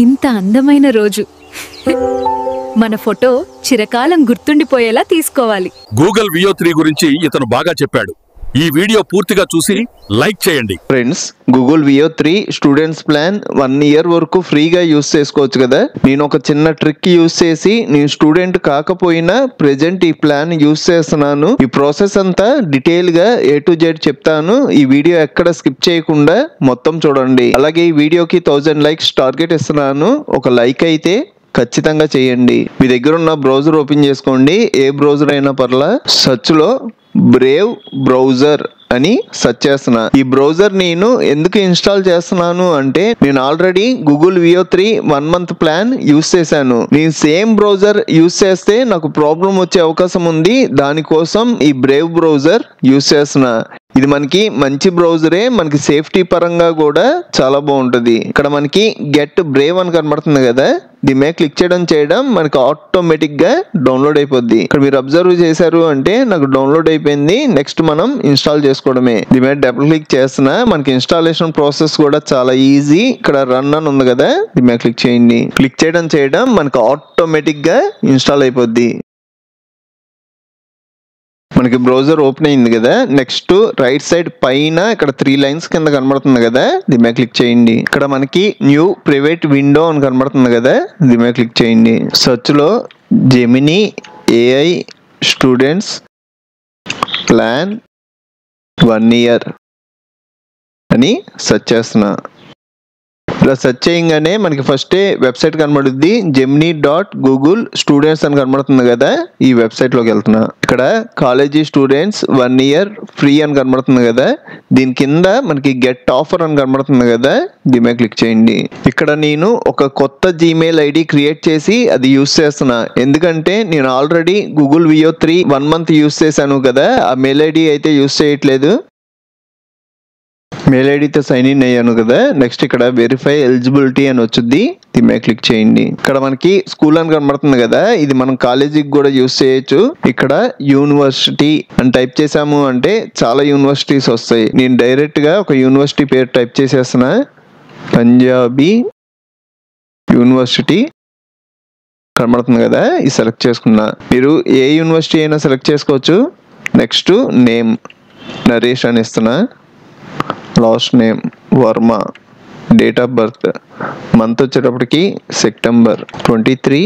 ఇంత అందమైన రోజు మన ఫోటో చిరకాలం గుర్తుండిపోయేలా తీసుకోవాలి. గూగుల్ VO3 గురించి ఇతను బాగా చెప్పాడు. ఈ వీడియో పూర్తిగా చూసి లైక్ చేయండి. Friends, Google VO3 students plan 1 year వరకు ఫ్రీగా యూస్ చేసుకోవచ్చు కదా. నేను ఒక చిన్న ట్రిక్ యూస్ చేసి నేను స్టూడెంట్ కాకపోయినా ప్రెజెంట్ ఈ ప్లాన్ యూస్ చేస్తున్నాను. ఈ ప్రాసెస్ అంతా డీటెయిల్ గా A to Z చెప్తాను. ఈ వీడియో ఎక్కడ స్కిప్ చేయకుండా మొత్తం చూడండి. అలాగే ఈ వీడియోకి 1000 లైక్స్ టార్గెట్ ఇస్తున్నాను. ఒక లైక్ అయితే ఖచ్చితంగా చేయండి. మీ దగ్గర ఉన్న బ్రౌజర్ ఓపెన్ చేసుకోండి. ఏ బ్రౌజర్ అయినా పర్లా. సర్చ్ లో బ్రేవ్ బ్రౌజర్ అని సెర్చ్ చేస్తున్నా. ఈ బ్రౌజర్ నేను ఎందుకు ఇన్స్టాల్ చేస్తున్నాను అంటే నేను already Google VO3 1 month plan use చేశాను. నేను సేమ్ బ్రౌజర్ యూస్ చేస్తే నాకు ప్రాబ్లం వచ్చే అవకాశం ఉంది. దానికోసం ఈ బ్రేవ్ బ్రౌజర్ యూస్ చేస్తున్నా. ఇది మనకి మంచి బ్రౌజరే, మనకి సేఫ్టీ పరంగా కూడా చాలా బాగుంటుంది. ఇక్కడ మనకి గెట్ బ్రేవ్ అని కనబడుతుంది కదా, దీని మీద క్లిక్ చేయడం మనకి ఆటోమేటిక్ గా డౌన్లోడ్ అయిపోద్ది. ఇక్కడ మీరు అబ్జర్వ్ చేశారు అంటే నాకు డౌన్లోడ్ అయిపోయింది. నెక్స్ట్ మనం ఇన్స్టాల్ చేసుకోవడమే. దీని మీద డబుల్ క్లిక్ చేస్తున్నా. మనకి ఇన్స్టాలేషన్ ప్రాసెస్ కూడా చాలా ఈజీ. ఇక్కడ రన్ అని ఉంది కదా, దీని మీద క్లిక్ చేయండి. క్లిక్ చేయడం మనకి ఆటోమేటిక్ గా ఇన్స్టాల్ అయిపోద్ది. మనకి బ్రౌజర్ ఓపెన్ అయింది కదా. నెక్స్ట్ రైట్ సైడ్ పైన ఇక్కడ 3 లైన్స్ కింద కనబడుతుంది కదా, దీని మీద క్లిక్ చేయండి. ఇక్కడ మనకి న్యూ ప్రైవేట్ విండో అని కనబడుతుంది కదా, దీని మీద క్లిక్ చేయండి. సెర్చ్ లో Gemini AI students plan 1 year అని సెర్చ్ చేస్తున్నా. ఇలా సెర్చ్ చేయగానే మనకి ఫస్ట్ వెబ్సైట్ కనబడుద్ది. gemini.google students అని కనబడుతుంది కదా, ఈ వెబ్సైట్ లోకి వెళ్తున్నా. ఇక్కడ కాలేజీ స్టూడెంట్స్ 1 ఇయర్ ఫ్రీ అని కనబడుతుంది కదా, దీని కింద మనకి గెట్ ఆఫర్ అని కనబడుతుంది కదా, దీని మీద క్లిక్ చేయండి. ఇక్కడ నేను ఒక కొత్త Gmail ID క్రియేట్ చేసి అది యూస్ చేస్తున్నా. ఎందుకంటే నేను already Google VO3 1 month use చేశాను కదా, ఆ మెయిల్ ఐడి అయితే యూస్ చేయట్లేదు. మెయిల్ ఐడితో సైన్ ఇన్ అయ్యాను కదా. నెక్స్ట్ ఇక్కడ వెరిఫై ఎలిజిబిలిటీ అని వచ్చింది, దీని మీద క్లిక్ చేయండి. ఇక్కడ మనకి స్కూల్ అని కనబడుతుంది కదా, ఇది మనం కాలేజీకి కూడా యూస్ చేయొచ్చు. ఇక్కడ యూనివర్సిటీ అని టైప్ చేసాము అంటే చాలా యూనివర్సిటీస్ వస్తాయి. నేను డైరెక్ట్ గా ఒక యూనివర్సిటీ పేరు టైప్ చేసేస్తున్నా. పంజాబీ యూనివర్సిటీ కనబడుతుంది కదా, ఇది సెలెక్ట్ చేసుకున్నా. మీరు ఏ యూనివర్సిటీ అయినా సెలెక్ట్ చేసుకోవచ్చు. నెక్స్ట్ నేమ్ నరేష్ అని ఇస్తున్నా. Last name Varma. Date of birth month వచ్చేటప్పటికి సెప్టెంబర్ 23,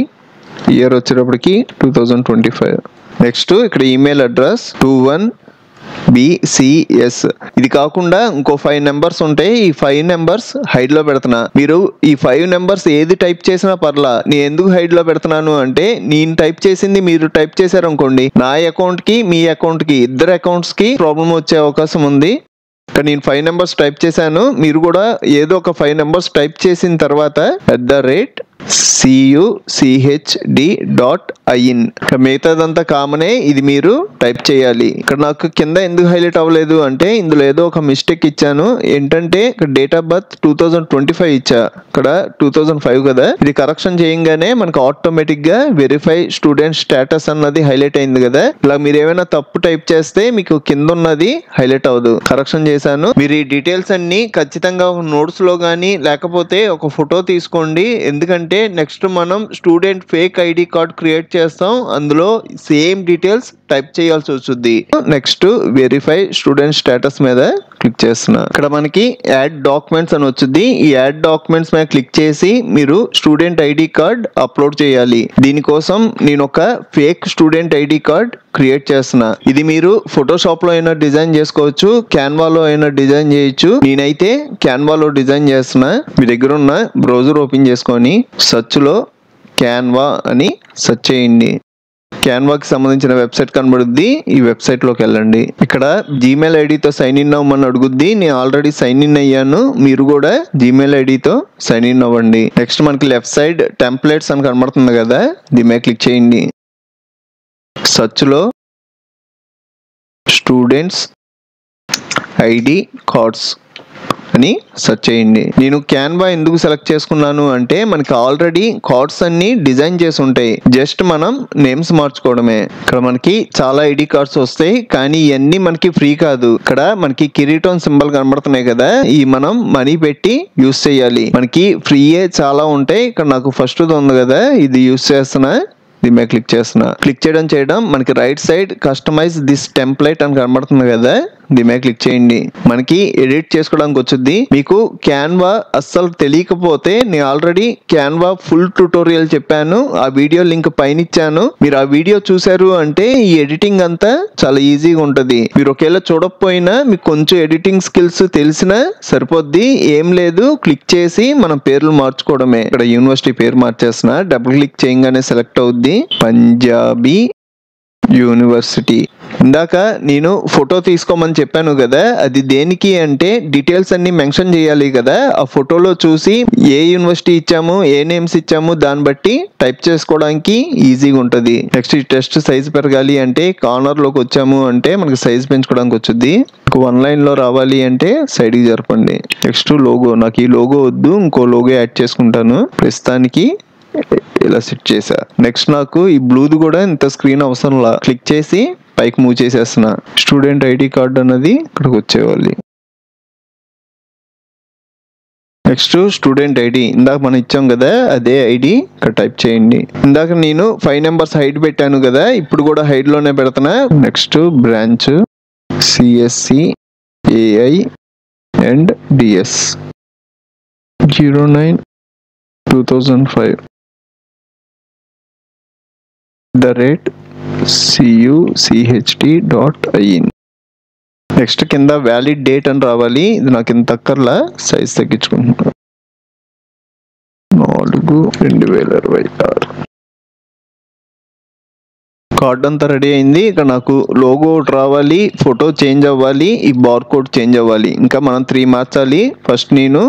ఇయర్ వచ్చేటప్పటికి 2025. నెక్స్ట్ ఇక్కడ ఈమెయిల్ అడ్రస్ 21BCS. ఇది కాకుండా ఇంకో 5 నెంబర్స్ ఉంటాయి. ఈ 5 నెంబర్స్ హైడ్ లో పెడుతున్నా. మీరు ఈ 5 నెంబర్స్ ఏది టైప్ చేసినా పర్లా. నేను ఎందుకు హైడ్ లో పెడుతున్నాను అంటే నేను టైప్ చేసింది మీరు టైప్ చేశారు అనుకోండి, నా అకౌంట్ కి మీ అకౌంట్ కి ఇద్దరు అకౌంట్స్ కి ప్రాబ్లం వచ్చే అవకాశం ఉంది. ఇక్కడ నేను 5 నెంబర్స్ టైప్ చేశాను. మీరు కూడా ఏదో ఒక 5 నెంబర్స్ టైప్ చేసిన తర్వాత @cuchd.in. ఇక్కడ మిగతాదంతా కామనే, ఇది మీరు టైప్ చేయాలి. ఇక్కడ నాకు కింద ఎందుకు హైలైట్ అవ్వలేదు అంటే ఇందులో ఏదో ఒక మిస్టేక్ ఇచ్చాను. ఏంటంటే ఇక్కడ డేట్ ఆఫ్ బర్త్ 2025 ఇచ్చా, ఇక్కడ 2005 కదా. ఇది కరెక్షన్ చేయగానే మనకు ఆటోమేటిక్ గా వెరిఫై స్టూడెంట్ స్టేటస్ అన్నది హైలైట్ అయింది కదా. ఇలా మీరు ఏమైనా తప్పు టైప్ చేస్తే మీకు కింద ఉన్నది హైలైట్ అవ్వదు. కరెక్షన్ చేశాను. మీరు ఈ డీటెయిల్స్ అన్ని ఖచ్చితంగా ఒక నోట్స్ లో గానీ లేకపోతే ఒక ఫోటో తీసుకోండి. ఎందుకంటే నెక్స్ట్ మనం student fake ID card create చేస్తాం, అందులో సేమ్ డీటెయిల్స్ టైప్ చేయాల్సి వస్తుంది. నెక్స్ట్ వెరిఫై స్టూడెంట్ స్టేటస్ మీద క్లిక్ చేస్తున్నా. ఇక్కడ మనకి యాడ్ డాక్యుమెంట్స్ అని వచ్చింది. ఈ యాడ్ డాక్యుమెంట్స్ మీద క్లిక్ చేసి మీరు స్టూడెంట్ ID కార్డ్ అప్లోడ్ చేయాలి. దీనికోసం నేను ఒక fake student ID card create చేస్తున్నా. ఇది మీరు ఫోటోషాప్ లో అయినా డిజైన్ చేసుకోవచ్చు, క్యాన్వాలో అయినా డిజైన్ చేయొచ్చు. నేనైతే క్యాన్వాలో డిజైన్ చేస్తున్నా. మీ దగ్గర ఉన్న బ్రౌజర్ ఓపెన్ చేసుకొని సెర్చ్ లో క్యాన్వా అని సెర్చ్ చేయండి. క్యాన్వాకి సంబంధించిన వెబ్సైట్ కనబడుద్ది. ఈ వెబ్సైట్ లోకి వెళ్ళండి. ఇక్కడ Gmail ఐడితో సైన్ ఇన్ అవ్వమని అడుగుద్ది. నేను ఆల్రెడీ సైన్ ఇన్ అయ్యాను. మీరు కూడా Gmail ఐడితో సైన్ ఇన్ అవ్వండి. నెక్స్ట్ మనకి లెఫ్ట్ సైడ్ టెంప్లెట్స్ అని కనబడుతుంది కదా, దీని మీద క్లిక్ చేయండి. సెర్చ్ లో స్టూడెంట్స్ ID కార్డ్స్ అని సెర్చ్ చేయండి. నేను క్యాన్వా ఎందుకు సెలెక్ట్ చేసుకున్నాను అంటే మనకి ఆల్రెడీ కార్డ్స్ అన్ని డిజైన్ చేసి ఉంటాయి, జస్ట్ మనం నేమ్స్ మార్చుకోవడమే. ఇక్కడ మనకి చాలా ఐడి కార్డ్స్ వస్తాయి, కానీ ఇవన్నీ మనకి ఫ్రీ కాదు. ఇక్కడ మనకి కిరీటం సింబల్ కనబడుతున్నాయి కదా, ఈ మనం మనీ పెట్టి యూస్ చేయాలి. మనకి ఫ్రీయే చాలా ఉంటాయి. ఇక్కడ నాకు ఫస్ట్ ఉంది కదా, ఇది యూస్ చేస్తున్నా. దీని మీద క్లిక్ చేస్తున్నా. క్లిక్ చేయడం మనకి right side customise this template అని కనబడుతుంది కదా, దీని మీద క్లిక్ చేయండి. మనకి ఎడిట్ చేసుకోవడానికి వచ్చుద్ది. మీకు క్యాన్వా అస్సలు తెలియకపోతే నేను ఆల్రెడీ క్యాన్వా ఫుల్ ట్యూటోరియల్ చెప్పాను, ఆ వీడియో లింక్ పైన ఇచ్చాను. మీరు ఆ వీడియో చూసారు అంటే ఈ ఎడిటింగ్ అంతా చాలా ఈజీగా ఉంటది. మీరు ఒకవేళ చూడకపోయినా మీకు కొంచెం ఎడిటింగ్ స్కిల్స్ తెలిసినా సరిపోద్ది. ఏం లేదు, క్లిక్ చేసి మనం పేర్లు మార్చుకోవడమే. ఇక్కడ యూనివర్సిటీ పేరు మార్చేస్తున్నా. డబుల్ క్లిక్ చేయగానే సెలెక్ట్ అవుద్ది పంజాబీ యూనివర్సిటీ. ఇందాక నేను ఫోటో తీసుకోమని చెప్పాను కదా, అది దేనికి అంటే డీటెయిల్స్ అన్ని మెన్షన్ చేయాలి కదా. ఆ ఫోటోలో చూసి ఏ యూనివర్సిటీ ఇచ్చాము, ఏ నేమ్స్ ఇచ్చాము, దాన్ని బట్టి టైప్ చేసుకోవడానికి ఈజీగా ఉంటుంది. నెక్స్ట్ ఈ టెక్స్ట్ సైజ్ పెరగాలి అంటే కార్నర్ లోకి వచ్చాము అంటే మనకి సైజ్ పెంచుకోవడానికి వచ్చుద్ది. వన్ లైన్ లో రావాలి అంటే సైడ్ కి జరపండి. నెక్స్ట్ లోగో, నాకు ఈ లోగో వద్దు, ఇంకో లోగో యాడ్ చేసుకుంటాను. ప్రస్తుతానికి ఇలా సెట్ చేసా. నెక్స్ట్ నాకు ఈ బ్లూది కూడా ఇంత స్క్రీన్ అవసరంలా, క్లిక్ చేసి పైకి మూవ్ చేసేస్తున్నా. స్టూడెంట్ ఐడి కార్డ్ అన్నది ఇక్కడికి వచ్చేవాలి. నెక్స్ట్ స్టూడెంట్ ఐడి ఇందాక మనం ఇచ్చాం కదా, అదే ఐడి ఇక్కడ టైప్ చేయండి. ఇందాక నేను 5 నెంబర్స్ హైట్ పెట్టాను కదా, ఇప్పుడు కూడా హైట్ లోనే పెడుతున్నా. Next branch CSC AI and DS 09/2005 @cucht.in. Next కింద వ్యాలిడ్ డేట్ అని రావాలి. ఇది నాకు ఇంత అక్కర్లా, సైజ్ తగ్గించుకుంటున్నా. 4/2026. కార్డ్ అంతా రెడీ అయింది. ఇక్కడ నాకు లోగో రావాలి, ఫోటో చేంజ్ అవ్వాలి, ఈ బార్ కోడ్ చేంజ్ అవ్వాలి. ఇంకా మనం 3 మార్చాలి. ఫస్ట్ నేను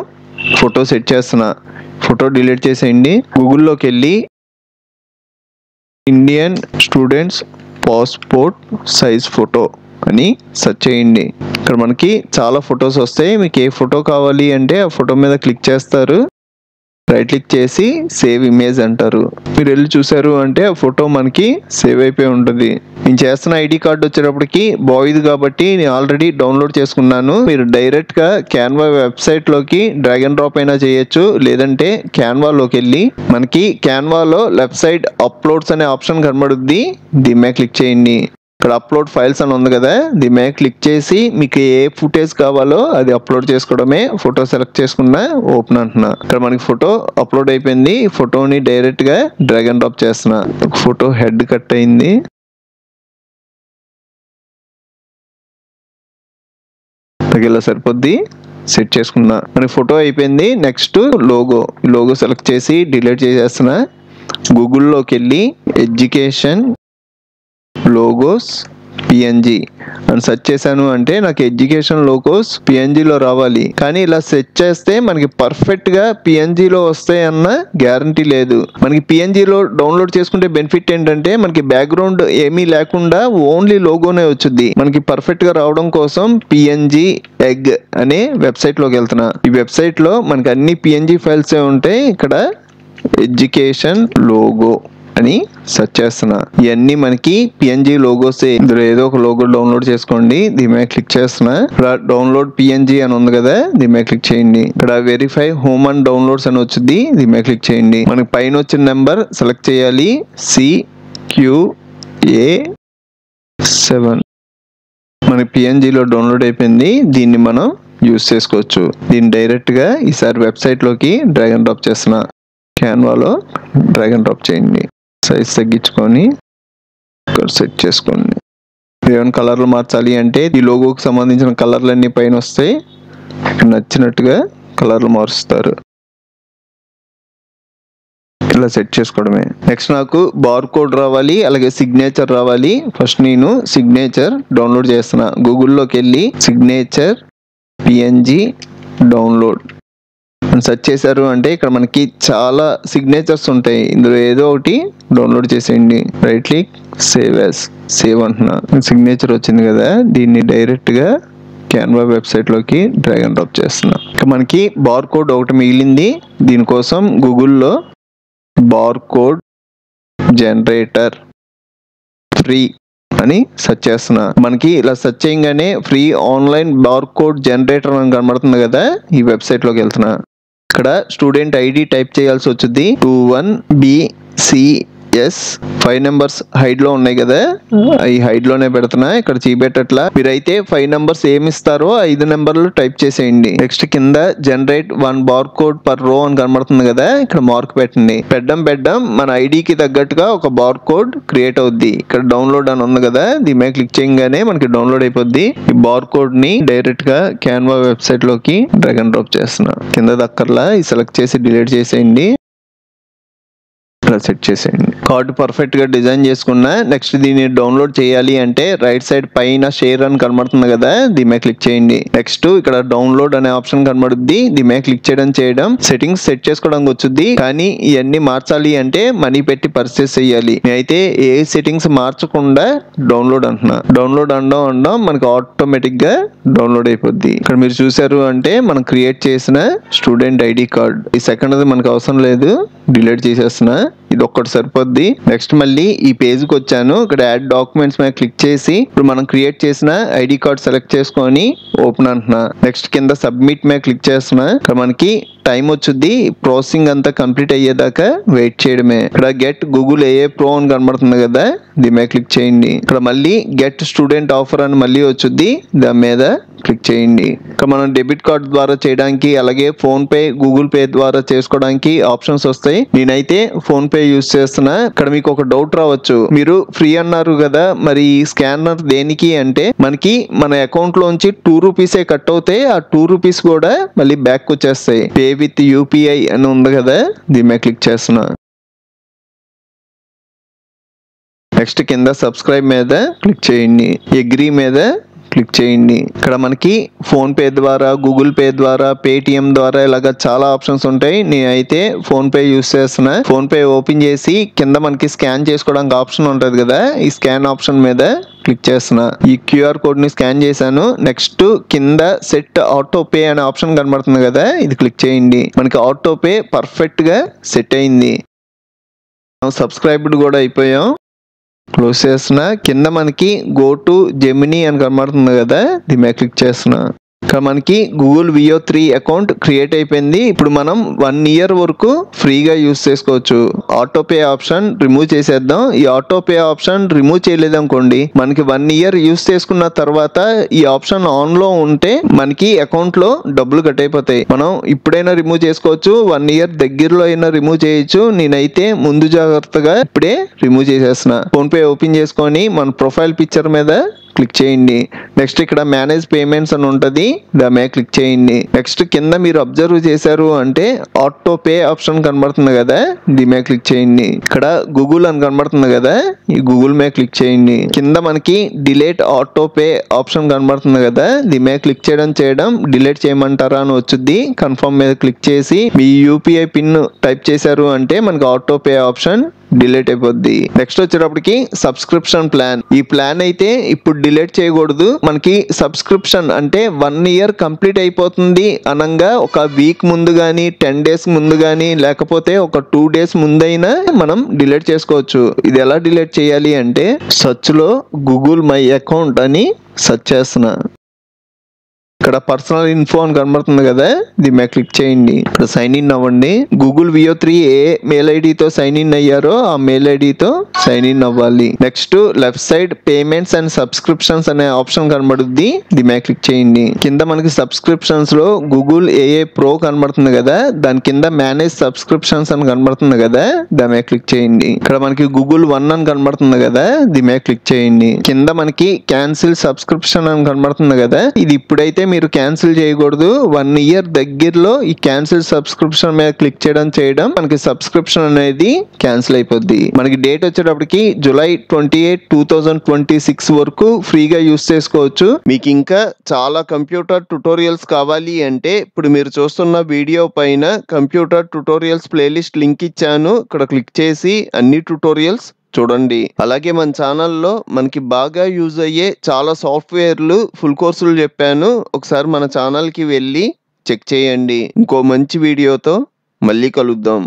ఫోటో సెట్ చేస్తున్నా. ఫోటో డిలీట్ చేసేయండి. గూగుల్లోకి వెళ్ళి Indian students passport size photo అని సెర్చ్ చేయండి. ఇక్కడ మనకి చాలా ఫొటోస్ వస్తాయి. మీకు ఏ ఫోటో కావాలి అంటే ఆ ఫోటో మీద క్లిక్ చేస్తారు. రైట్ క్లిక్ చేసి సేవ్ ఇమేజ్ అంటారు. మీరు వెళ్ళి చూసారు అంటే ఆ ఫోటో మనకి సేవ్ అయిపోయి ఉంటుంది. నేను చేస్తున్న ఐడి కార్డ్ వచ్చేటప్పటికి బాయ్ది కాబట్టి నేను ఆల్రెడీ డౌన్లోడ్ చేసుకున్నాను. మీరు డైరెక్ట్ గా క్యాన్వా వెబ్సైట్ లోకి డ్రాగ్ అండ్ డ్రాప్ అయినా చేయొచ్చు, లేదంటే క్యాన్వాలోకి వెళ్ళి మనకి క్యాన్వాలో లెఫ్ట్ సైడ్ అప్లోడ్స్ అనే ఆప్షన్ కనబడుద్ది, దీని మీద క్లిక్ చేయండి. ఇక్కడ అప్లోడ్ ఫైల్స్ అని ఉంది కదా, దీని మీద క్లిక్ చేసి మీకు ఏ ఫుటేజ్ కావాలో అది అప్లోడ్ చేసుకోవడమే. ఫోటో సెలెక్ట్ చేసుకున్నా, ఓపెన్ అంటున్నా. ఇక్కడ మనకి ఫోటో అప్లోడ్ అయిపోయింది. ఫోటోని డైరెక్ట్ గా డ్రాగ్ అండ్ డ్రాప్ చేస్తున్నా. ఒక ఫోటో హెడ్ కట్ అయింది. ఇలా సరిపోద్ది, సెట్ చేసుకున్నా. మనకి ఫోటో అయిపోయింది. నెక్స్ట్ లోగో సెలెక్ట్ చేసి డిలీట్ చేసేస్తున్నా. గూగుల్లోకి వెళ్ళి ఎడ్యుకేషన్ లోగోస్ PNG అని సెర్చ్ చేశాను అంటే నాకు ఎడ్యుకేషన్ లోగోస్ PNGలో రావాలి. కానీ ఇలా సెర్చ్ చేస్తే మనకి పర్ఫెక్ట్గా PNGలో వస్తాయన్న గ్యారంటీ లేదు. మనకి PNGలో డౌన్లోడ్ చేసుకుంటే బెనిఫిట్ ఏంటంటే మనకి బ్యాక్గ్రౌండ్ ఏమీ లేకుండా ఓన్లీ లోగోనే వచ్చుద్ది. మనకి పర్ఫెక్ట్గా రావడం కోసం PNG ఎగ్ అనే వెబ్సైట్లోకి వెళ్తున్నా. ఈ వెబ్సైట్లో మనకి అన్ని PNG ఫైల్సే ఉంటాయి. ఇక్కడ ఎడ్యుకేషన్ లోగో అని సెర్చ్ చేస్తున్నా. ఇవన్నీ మనకి PNG లోగోస్. ఇందులో ఏదో ఒక లోగో డౌన్లోడ్ చేసుకోండి. దీని మీద క్లిక్ చేస్తున్నా. ఇక్కడ డౌన్లోడ్ PNG అని ఉంది కదా, దీని మీద క్లిక్ చేయండి. ఇక్కడ వెరిఫై హోమ్ అండ్ డౌన్లోడ్స్ అని వచ్చింది, దీని మీద క్లిక్ చేయండి. మనకి పైన వచ్చిన నెంబర్ సెలెక్ట్ చేయాలి, CQA7. మనకి PNGలో డౌన్లోడ్ అయిపోయింది. దీన్ని మనం యూస్ చేసుకోవచ్చు. దీన్ని డైరెక్ట్ గా ఈసారి వెబ్సైట్ లోకి డ్రాగ్ అండ్ డ్రాప్ చేస్తున్నా. క్యాన్వాలో డ్రాగ్ అండ్ డ్రాప్ చేయండి. సైజ్ తగ్గించుకొని ఇక్కడ సెట్ చేసుకోండి. ఏమైనా కలర్లు మార్చాలి అంటే ఈ లోగోకి సంబంధించిన కలర్లన్నీ పైన వస్తాయి. నచ్చినట్టుగా కలర్లు మారుస్తారు. ఇలా సెట్ చేసుకోవడమే. నెక్స్ట్ నాకు బార్ కోడ్ రావాలి, అలాగే సిగ్నేచర్ రావాలి. ఫస్ట్ నేను సిగ్నేచర్ డౌన్లోడ్ చేస్తున్నా. గూగుల్లోకి వెళ్ళి సిగ్నేచర్ PNG డౌన్లోడ్ సెర్చ్ చేశారు అంటే ఇక్కడ మనకి చాలా సిగ్నేచర్స్ ఉంటాయి. ఇందులో ఏదో ఒకటి డౌన్లోడ్ చేసేయండి. రైట్ క్లిక్ సేవ్ అంటున్నా. సిగ్నేచర్ వచ్చింది కదా, దీన్ని డైరెక్ట్ గా క్యాన్వా వెబ్సైట్లోకి డ్రాగ్ అండ్ డ్రాప్ చేస్తున్నా. ఇక మనకి బార్ కోడ్ ఒకటి మిగిలింది. దీనికోసం గూగుల్లో బార్ కోడ్ జనరేటర్ ఫ్రీ అని సెర్చ్ చేస్తున్నా. మనకి ఇలా సెర్చ్ చేయగానే free online bar code generator అని కనబడుతుంది కదా, ఈ వెబ్సైట్లోకి వెళ్తున్నా. ఇక్కడ స్టూడెంట్ ఐడి టైప్ చేయాల్సి వచ్చింది. 21BCS 5 నెంబర్స్ హైడ్ లో ఉన్నాయి కదా, ఈ హైడ్ లోనే పెడుతున్నా. ఇక్కడ చూపెట్టట్లా. మీరైతే 5 నెంబర్స్ ఏమి ఇస్తారో 5 నెంబర్లు టైప్ చేసేయండి. నెక్స్ట్ కింద జనరేట్ 1 బార్ కోడ్ పర్ రో అని కనబడుతుంది కదా, ఇక్కడ మార్క్ పెట్టండి. పెట్టడం మన ఐడికి తగ్గట్టుగా ఒక బార్ కోడ్ క్రియేట్ అవుద్ది. ఇక్కడ డౌన్లోడ్ అని ఉంది కదా, దీని మీద క్లిక్ చేయగానే మనకి డౌన్లోడ్ అయిపోద్ది. ఈ బార్ కోడ్ ని డైరెక్ట్ గా క్యాన్వా వెబ్సైట్ లోకి డ్రాగ్ అండ్ డ్రాప్ చేస్తున్నా. కింద దక్కర్లా ఈ సెలెక్ట్ చేసి డిలీట్ చేసేయండి. సెట్ చేసేయండి. కార్డు పర్ఫెక్ట్ గా డిజైన్ చేసుకున్నా. నెక్స్ట్ దీన్ని డౌన్లోడ్ చేయాలి అంటే రైట్ సైడ్ పైన షేర్ అని కనబడుతుంది కదా, దీని మీద క్లిక్ చేయండి. నెక్స్ట్ ఇక్కడ డౌన్లోడ్ అనే ఆప్షన్ కనబడుద్ది, దీని మీద క్లిక్ చేయడం సెట్టింగ్స్ సెట్ చేసుకోవడానికి వచ్చుద్ది. కానీ ఇవన్నీ మార్చాలి అంటే మనీ పెట్టి పర్చేస్ చేయాలి. నేనైతే ఏ సెట్టింగ్స్ మార్చకుండా డౌన్లోడ్ అంటున్నా. డౌన్లోడ్ అనడం మనకి ఆటోమేటిక్ గా డౌన్లోడ్ అయిపోద్ది. ఇక్కడ మీరు చూసారు అంటే మనం క్రియేట్ చేసిన స్టూడెంట్ ఐడి కార్డ్. ఈ సెకండ్ మనకు అవసరం లేదు, డిలీట్ చేసేస్తున్నా. ఇది ఒక్కటి సరిపోద్ది. నెక్స్ట్ మళ్ళీ ఈ పేజ్కి వచ్చాను. ఇక్కడ యాడ్ డాక్యుమెంట్స్ మీద క్లిక్ చేసి ఇప్పుడు మనం క్రియేట్ చేసిన ఐడి కార్డ్ సెలెక్ట్ చేసుకొని ఓపెన్ అంటున్నా. నెక్స్ట్ కింద సబ్మిట్ మీద క్లిక్ చేస్తున్నా. ఇక్కడ మనకి టైం వచ్చుద్ది. ప్రాసెసింగ్ అంతా కంప్లీట్ అయ్యేదాకా వెయిట్ చేయడమే. ఇక్కడ గెట్ గూగుల్ AA Pro అని కనబడుతుంది కదా, దీని మీద క్లిక్ చేయండి. ఇక్కడ మళ్ళీ గెట్ స్టూడెంట్ ఆఫర్ అని మళ్ళీ వచ్చుద్ది, దాని మీద క్లిక్ చేయండి. ఇక్కడ మనం డెబిట్ కార్డ్ ద్వారా చేయడానికి, అలాగే ఫోన్ పే, గూగుల్ పే ద్వారా చేసుకోవడానికి ఆప్షన్స్ వస్తాయి. నేనైతే ఫోన్ పే యూజ్ చేస్తున్నా. ఇక్కడ మీకు ఒక డౌట్ రావచ్చు, మీరు ఫ్రీ అన్నారు కదా, మరి స్కానర్ దేనికి అంటే మనకి మన అకౌంట్ లోంచి 2 రూపీసే కట్ అవుతాయి. ఆ 2 రూపీస్ కూడా మళ్ళీ బ్యాక్ వచ్చేస్తాయి. పే విత్ UPI అని ఉంది కదా, దీని మీద క్లిక్ చేస్తున్నా. నెక్స్ట్ కింద సబ్స్క్రైబ్ మీద క్లిక్ చేయండి. అగ్రీ మీద క్లిక్ చేయండి. ఇక్కడ మనకి ఫోన్ పే ద్వారా, గూగుల్ పే ద్వారా, పేటిఎం ద్వారా ఇలాగ చాలా ఆప్షన్స్ ఉంటాయి. నేనైతే ఫోన్ పే యూస్ చేస్తున్నా. ఫోన్ పే ఓపెన్ చేసి కింద మనకి స్కాన్ చేసుకోవడానికి ఆప్షన్ ఉంటది కదా, ఈ స్కాన్ ఆప్షన్ మీద క్లిక్ చేస్తున్నా. ఈ QR కోడ్ ని స్కాన్ చేశాను. నెక్స్ట్ కింద సెట్ ఆటో పే అనే ఆప్షన్ కనబడుతుంది కదా, ఇది క్లిక్ చేయండి. మనకి ఆటో పే పర్ఫెక్ట్ గా సెట్ అయింది. సబ్స్క్రైబ్డ్ కూడా అయిపోయాం. క్లోజ్ చేస్తున్నా. కింద మనకి గో టు జెమినీ అని కనబడుతుంది కదా, దీని మీద క్లిక్ చేస్తున్నా. ఇక్కడ మనకి గూగుల్ VO3 అకౌంట్ క్రియేట్ అయిపోయింది. ఇప్పుడు మనం 1 ఇయర్ వరకు ఫ్రీగా యూస్ చేసుకోవచ్చు. ఆటో పే ఆప్షన్ రిమూవ్ చేసేద్దాం. ఈ ఆటో పే ఆప్షన్ రిమూవ్ చేయలేదు అనుకోండి, మనకి 1 ఇయర్ యూస్ చేసుకున్న తర్వాత ఈ ఆప్షన్ ఆన్ లో ఉంటే మనకి అకౌంట్ లో డబ్బులు కట్ అయిపోతాయి. మనం ఇప్పుడైనా రిమూవ్ చేసుకోవచ్చు, 1 ఇయర్ దగ్గరలో అయినా రిమూవ్ చేయొచ్చు. నేనైతే ముందు జాగ్రత్తగా ఇప్పుడే రిమూవ్ చేసేస్తున్నా. ఫోన్ పే ఓపెన్ చేసుకొని మన ప్రొఫైల్ పిక్చర్ మీద క్లిక్ చేయండి. నెక్స్ట్ ఇక్కడ మేనేజ్ పేమెంట్స్ అని ఉంటది, దాని మీద క్లిక్ చేయండి. నెక్స్ట్ కింద మీరు అబ్జర్వ్ చేశారు అంటే ఆటో పే ఆప్షన్ కనబడుతుంది కదా, దీని మీద క్లిక్ చేయండి. ఇక్కడ గూగుల్ అని కనబడుతుంది కదా, ఈ గూగుల్ మీద క్లిక్ చేయండి. కింద మనకి డిలీట్ ఆటో పే ఆప్షన్ కనబడుతుంది కదా, దీని మీద క్లిక్ చేయడం డిలీట్ చేయమంటారా అని వచ్చుద్ది. కన్ఫర్మ్ మీద క్లిక్ చేసి మీ UPI పిన్ టైప్ చేశారు అంటే మనకి ఆటో పే ఆప్షన్ డిలీట్ అయిపోద్ది. నెక్స్ట్ వచ్చేటప్పటికి సబ్స్క్రిప్షన్ ప్లాన్. ఈ ప్లాన్ అయితే ఇప్పుడు డిలీట్ చేయకూడదు. మనకి సబ్స్క్రిప్షన్ అంటే 1 ఇయర్ కంప్లీట్ అయిపోతుంది అనంగా ఒక వీక్ ముందు గానీ, 10 డేస్ ముందు గానీ, లేకపోతే ఒక 2 డేస్ ముందైనా మనం డిలీట్ చేసుకోవచ్చు. ఇది ఎలా డిలీట్ చేయాలి అంటే సెర్చ్ లో గూగుల్ మై అకౌంట్ అని సెర్చ్ చేస్తున్నా. ఇక్కడ పర్సనల్ ఇన్ఫో అని కనబడుతుంది కదా, దీని మీద క్లిక్ చేయండి. ఇక్కడ సైన్ ఇన్ అవ్వండి. గూగుల్ VO3 ఏ మెయిల్ ఐడితో సైన్ ఇన్ అయ్యారో ఆ మెయిల్ ఐడితో సైన్ ఇన్ అవ్వాలి. Next left side payments and subscriptions అనే ఆప్షన్ కనబడుద్ది, దీని మీద క్లిక్ చేయండి. కింద మనకి సబ్స్క్రిప్షన్స్ లో గూగుల్ AA Pro కనబడుతుంది కదా, దాని కింద మేనేజ్ సబ్స్క్రిప్షన్స్ అని కనబడుతుంది కదా, దాని మీద క్లిక్ చేయండి. ఇక్కడ మనకి గూగుల్ One అని కనబడుతుంది కదా, దీని మీద క్లిక్ చేయండి. కింద మనకి క్యాన్సిల్ సబ్స్క్రిప్షన్ అని కనబడుతుంది కదా, ఇది ఇప్పుడైతే మీరు క్యాన్సిల్ చేయకూడదు. 1 ఇయర్ దగ్గరలో ఈ క్యాన్సిల్ సబ్స్క్రిప్షన్ మీద క్లిక్ చేయడం మనకి సబ్స్క్రిప్షన్ అనేది క్యాన్సిల్ అయిపోద్ది. మనకి డేట్ వచ్చేటప్పటికి July 28, 2026 వరకు ఫ్రీగా యూస్ చేసుకోవచ్చు. మీకు ఇంకా చాలా కంప్యూటర్ ట్యుటోరియల్స్ కావాలి అంటే ఇప్పుడు మీరు చూస్తున్న వీడియో పైన కంప్యూటర్ ట్యుటోరియల్స్ ప్లేలిస్ట్ లింక్ ఇచ్చాను. ఇక్కడ క్లిక్ చేసి అన్ని ట్యుటోరియల్స్ చూడండి. అలాగే మన ఛానల్లో మనకి బాగా యూజ్ అయ్యే చాలా సాఫ్ట్వేర్లు ఫుల్ కోర్సులు చెప్పాను. ఒకసారి మన ఛానల్కి వెళ్ళి చెక్ చేయండి. ఇంకో మంచి వీడియోతో మళ్ళీ కలుద్దాం.